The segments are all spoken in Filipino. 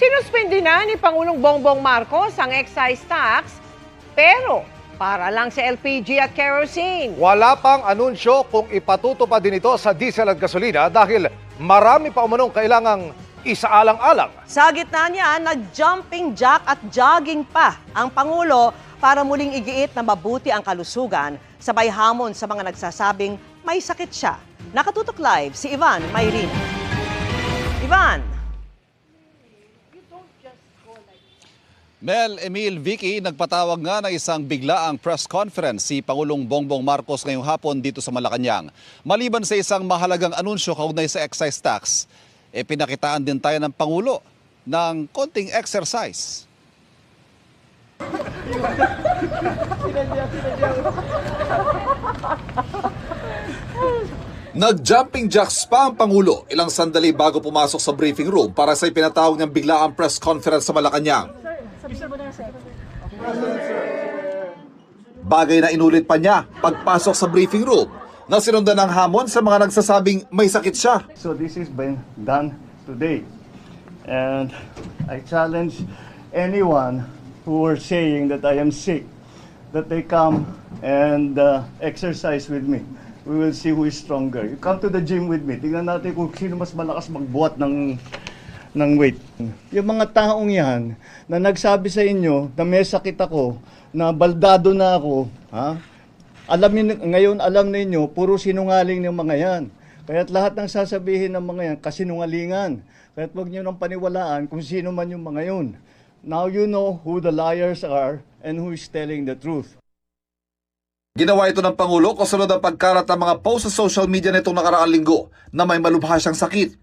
Sinuspindi na ni Pangulong Bongbong Marcos ang excise tax, pero para lang sa LPG at kerosene. Wala pang anunsyo kung ipatutupad din ito sa diesel at gasolina dahil marami pa umanong kailangang isaalang-alang. Sa gitna niya, nag-jumping jack at jogging pa ang Pangulo para muling igiit na mabuti ang kalusugan, sabay hamon sa mga nagsasabing may sakit siya. Nakatutok live si Ivan Mayrina. Ivan. Mel, Emil, Vicky, nagpatawag nga ng isang biglaang press conference si Pangulong Bongbong Marcos ngayong hapon dito sa Malacanang. Maliban sa isang mahalagang anunsyo kaugnay sa excise tax, pinakitaan din tayo ng Pangulo ng konting exercise. Nag-jumping jacks pa ang Pangulo ilang sandali bago pumasok sa briefing room para sa ipinatawag niyang biglaang press conference sa Malacanang. Bagay na inulit pa niya pagpasok sa briefing room na sinundan ng hamon sa mga nagsasabing may sakit siya. So this is been done today. And I challenge anyone who are saying that I am sick, that they come and exercise with me. We will see who is stronger. You come to the gym with me. Tingnan natin kung sino mas malakas magbuhat ng weight. Yung mga taong yan na nagsabi sa inyo na may sakit ako, na baldado na ako, ha? Ngayon alam ninyo, puro sinungaling ng mga yan. Kaya't lahat ng sasabihin ng mga yan, kasinungalingan. Kaya't huwag nyo nang paniwalaan kung sino man yung mga yun. Now you know who the liars are and who is telling the truth. Ginawa ito ng Pangulo kasunod ang pagkalat ng mga post sa social media nitong nakaraang linggo na may malubha siyang sakit.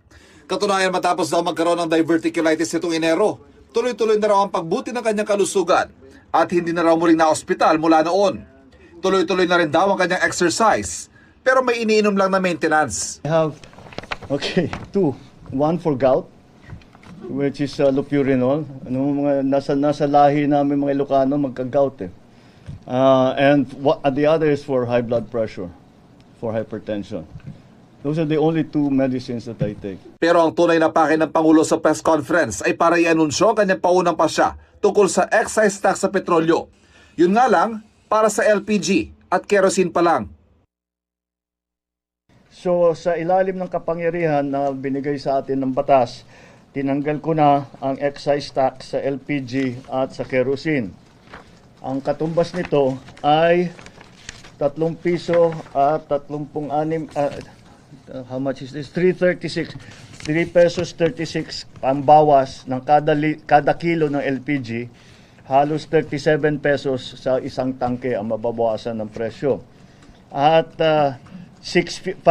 Katunayan matapos daw magkaroon ng diverticulitis nitong Enero, tuloy-tuloy na raw ang pagbuti ng kanyang kalusugan at hindi na raw muling na-ospital mula noon. Tuloy-tuloy na rin daw ang kanyang exercise pero may iniinom lang na maintenance. I have, two. One for gout, which is lopurinol. Mga nasa lahi namin mga Ilocano magka-gout eh. And the other is for high blood pressure, for hypertension. Those are the only two medicines that I take. Pero ang tunay na pake ng Pangulo sa press conference ay para i-anunsyo ang kanyang paunang pasya tungkol sa excise tax sa petrolyo. Yun nga lang, para sa LPG at kerosene pa lang. So sa ilalim ng kapangyarihan na binigay sa atin ng batas, tinanggal ko na ang excise tax sa LPG at sa kerosene. Ang katumbas nito ay 3 piso at 36. How much is this? 3.36. 3 pesos 36 ang bawas ng kada kilo ng LPG. Halos 37 pesos sa isang tangke ang mababawasan ng presyo. At 565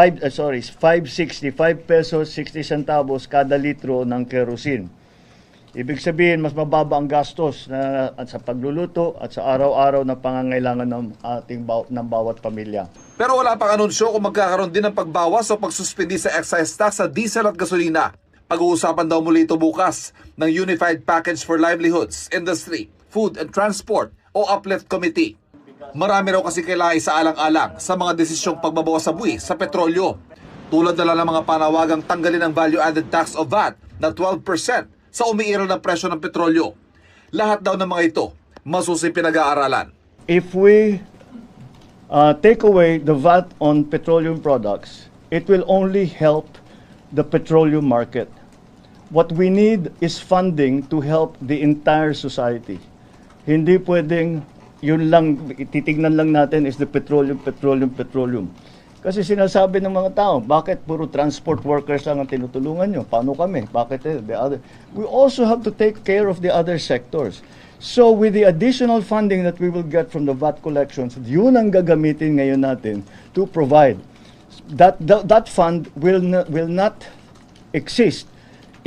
pesos 60 centavos kada litro ng kerosene. Ibig sabihin, mas mababa ang gastos sa pagluluto at sa araw-araw na pangangailangan ng bawat pamilya. Pero wala pang anunsyo kung magkakaroon din ng pagbawas o pagsuspindi sa excise tax sa diesel at gasolina. Pag-uusapan daw muli ito bukas ng Unified Package for Livelihoods, Industry, Food and Transport o UPLIFT Committee. Marami raw kasi kailangan isaalang-alang sa mga desisyong pagbabawas sa buwis sa petrolyo. Tulad na lang ng mga panawagang tanggalin ang value-added tax o VAT na 12% sa umiiral na presyo ng petrolyo. Lahat daw ng mga ito, masusing pinag-aaralan. If we take away the VAT on petroleum products, it will only help the petroleum market. What we need is funding to help the entire society. Hindi pwedeng yun lang, titignan lang natin is the petroleum. Kasi sinasabi ng mga tao, bakit puro transport workers lang ang tinutulungan nyo? Paano kami? Bakit the other? We also have to take care of the other sectors. So with the additional funding that we will get from the VAT collections, yun ang gagamitin ngayon natin to provide. That fund will not exist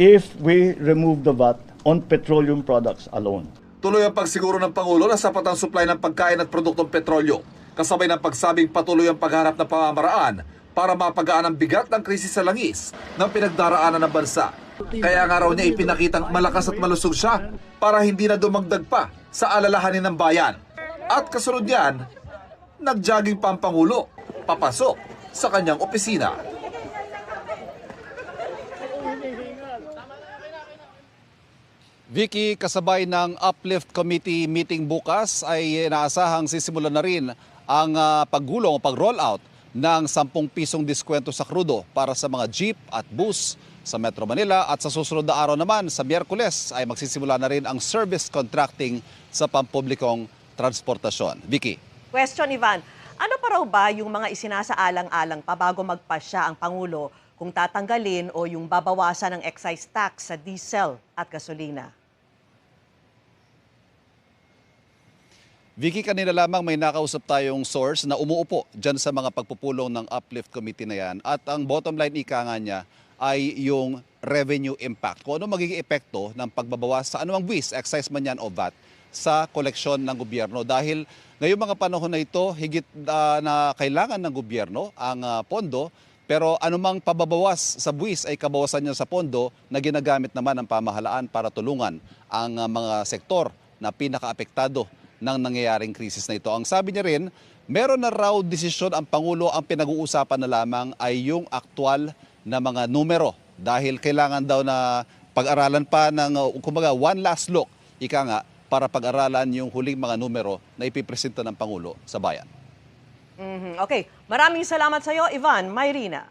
if we remove the VAT on petroleum products alone. Tuloy ang pagsiguro ng Pangulo na sapat ang supply ng pagkain at produktong petrolyo, kasabay ng pagsabing patuloy ang pagharap ng pamamaraan para mapagaan ang bigat ng krisis sa langis ng pinagdaraanan ng bansa. Kaya nga raw niya ipinakitang malakas at malusog siya para hindi na dumagdag pa sa alalahanin ng bayan. At kasunod niyan, nag-jogging pa ang Pangulo, papasok sa kanyang opisina. Vicky, kasabay ng Uplift Committee meeting bukas ay inaasahang sisimulan na rin ang paggulong o pag-rollout ng 10 pisong diskwento sa krudo para sa mga jeep at bus sa Metro Manila at sa susunod na araw naman sa Miyerkules ay magsisimula na rin ang service contracting sa pampublikong transportasyon. Vicky. Question, Ivan. Ano pa raw ba yung mga isinasaalang-alang pa bago magpasya ang Pangulo kung tatanggalin o yung babawasan ng excise tax sa diesel at gasolina? Vicky, kanina lamang may nakausap tayong source na umuupo dyan sa mga pagpupulong ng Uplift Committee na yan. At ang bottom line ika nga niya ay yung revenue impact. Kung ano magiging epekto ng pagbabawas sa anumang buwis, excise man yan o VAT, sa koleksyon ng gobyerno. Dahil ngayong mga panahon na ito, higit na kailangan ng gobyerno ang pondo, pero anumang pababawas sa buwis ay kabawasan niya sa pondo na ginagamit naman ng pamahalaan para tulungan ang mga sektor na pinakaapektado ng nangyayaring krisis na ito. Ang sabi niya rin, meron na raw desisyon ang Pangulo, ang pinag-uusapan na lamang ay yung aktwal na mga numero. Dahil kailangan daw na pag-aralan pa ng, kumbaga, one last look, ika nga, para pag-aralan yung huling mga numero na ipipresenta ng Pangulo sa bayan. Okay, maraming salamat sa iyo, Ivan Mayrina.